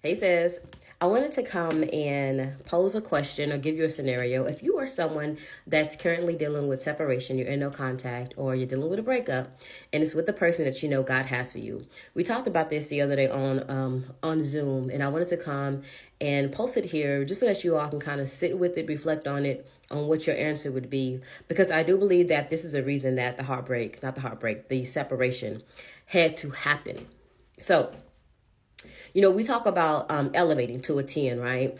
Hey, sis. I wanted to come and pose a question or give you a scenario. If you are someone that's currently dealing with separation, you're in no contact, or you're dealing with a breakup, and it's with the person that you know God has for you. We talked about this the other day on Zoom, and I wanted to come and post it here just so that you all can kind of sit with it, reflect on it, on what your answer would be, because I do believe that this is the reason that the separation had to happen. So, we talk about elevating to a 10, right?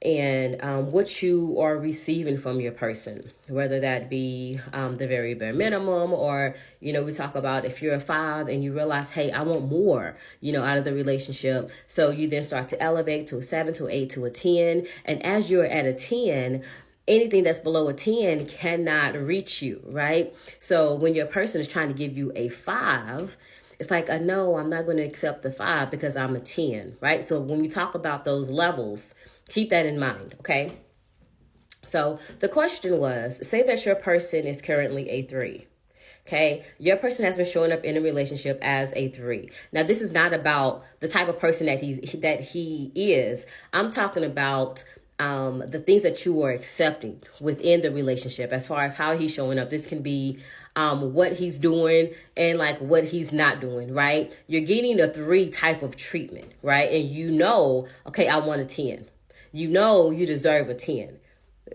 And what you are receiving from your person, whether that be the very bare minimum, or, we talk about if you're a 5 and you realize, hey, I want more, out of the relationship. So you then start to elevate to a 7, to an 8, to a 10. And as you're at a 10, anything that's below a 10 cannot reach you, right? So when your person is trying to give you a 5, it's like, no, I'm not going to accept the 5 because I'm a 10, right? So when we talk about those levels, keep that in mind, okay? So the question was, say that your person is currently a 3. Okay, your person has been showing up in a relationship as a 3. Now, this is not about the type of person that he is. I'm talking about the things that you are accepting within the relationship, as far as how he's showing up. This can be what he's doing and like what he's not doing, right? You're getting a 3 type of treatment, right? And okay, I want a 10. You deserve a 10.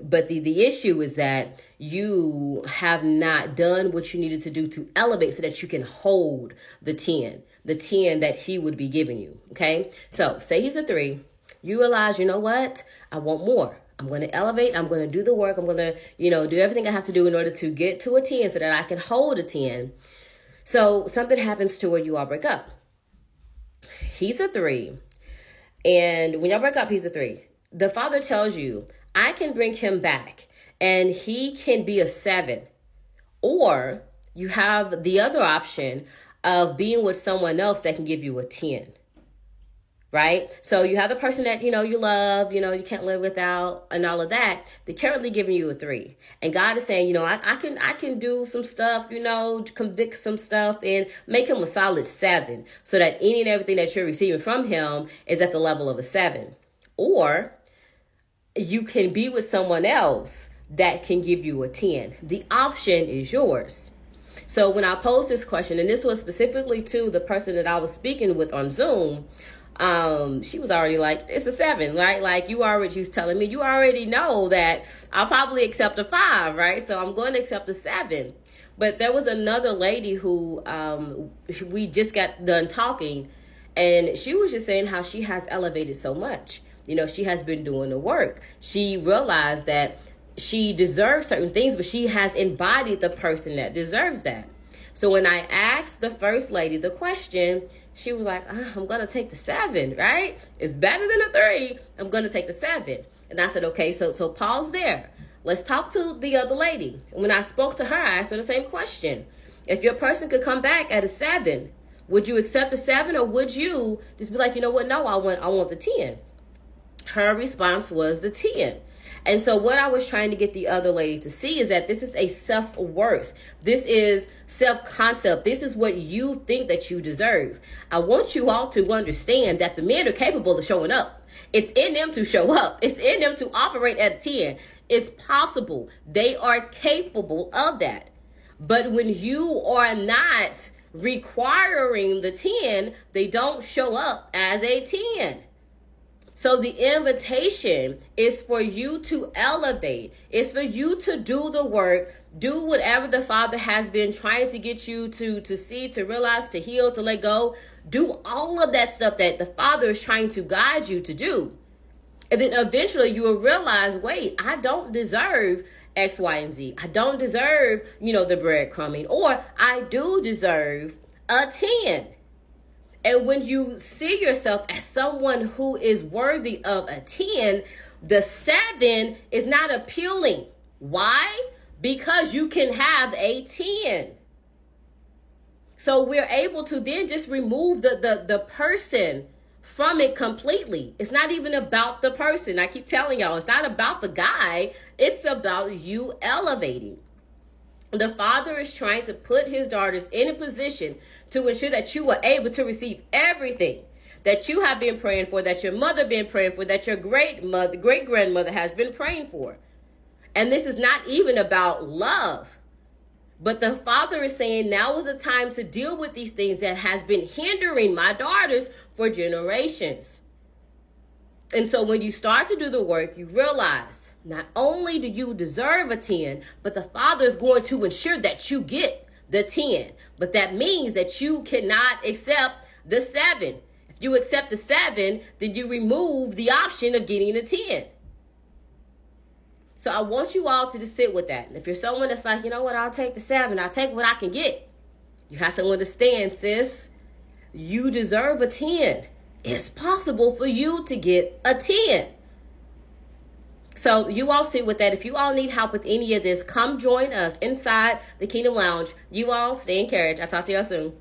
But the issue is that you have not done what you needed to do to elevate so that you can hold the 10 that he would be giving you, okay? So say he's a 3. You realize, you know what? I want more. I'm going to elevate. I'm going to do the work. I'm going to, do everything I have to do in order to get to a 10 so that I can hold a 10. So something happens to where you all break up. He's a 3. And when y'all break up, he's a 3. The father tells you, I can bring him back and he can be a 7. Or you have the other option of being with someone else that can give you a 10. Right? So you have the person that, you love, you can't live without, and all of that. They're currently giving you a 3. And God is saying, I can do some stuff, convict some stuff and make him a solid 7 so that any and everything that you're receiving from him is at the level of a 7. Or you can be with someone else that can give you a 10. The option is yours. So when I posed this question, and this was specifically to the person that I was speaking with on Zoom, she was already like, it's a 7, right? Like she was telling me, you already know that I'll probably accept a 5, right? So I'm going to accept a 7. But there was another lady who we just got done talking, and she was just saying how she has elevated so much. She has been doing the work. She realized that she deserves certain things, but she has embodied the person that deserves that. So when I asked the first lady the question, she was like, I'm going to take the 7, right? It's better than a 3. I'm going to take the 7. And I said, okay, so pause there. Let's talk to the other lady. And when I spoke to her, I asked her the same question. If your person could come back at a 7, would you accept a 7, or would you just be like, you know what? No, I want the 10. Her response was the 10. And so what I was trying to get the other lady to see is that this is a self-worth. This is self-concept. This is what you think that you deserve. I want you all to understand that the men are capable of showing up. It's in them to show up. It's in them to operate at 10. It's possible. They are capable of that. But when you are not requiring the 10, they don't show up as a 10. So the invitation is for you to elevate. It's for you to do the work, do whatever the Father has been trying to get you to see, to realize, to heal, to let go. Do all of that stuff that the Father is trying to guide you to do. And then eventually you will realize, wait, I don't deserve X, Y, and Z. I don't deserve, the breadcrumbing, or I do deserve a 10. And when you see yourself as someone who is worthy of a 10, the 7 is not appealing. Why? Because you can have a 10. So we're able to then just remove the person from it completely. It's not even about the person. I keep telling y'all, it's not about the guy. It's about you elevating. The Father is trying to put his daughters in a position to ensure that you are able to receive everything that you have been praying for, that your mother been praying for, that your great grandmother has been praying for. And this is not even about love. But the Father is saying now is the time to deal with these things that has been hindering my daughters for generations. And so when you start to do the work, you realize not only do you deserve a 10, but the Father is going to ensure that you get the 10. But that means that you cannot accept the 7. If you accept the 7, then you remove the option of getting a 10. So I want you all to just sit with that. And if you're someone that's like, you know what, I'll take the 7. I'll take what I can get. You have to understand, sis, you deserve a 10. It's possible for you to get a 10. So you all sit with that. If you all need help with any of this, come join us inside the Kingdom Lounge. You all stay encouraged. I'll talk to y'all soon.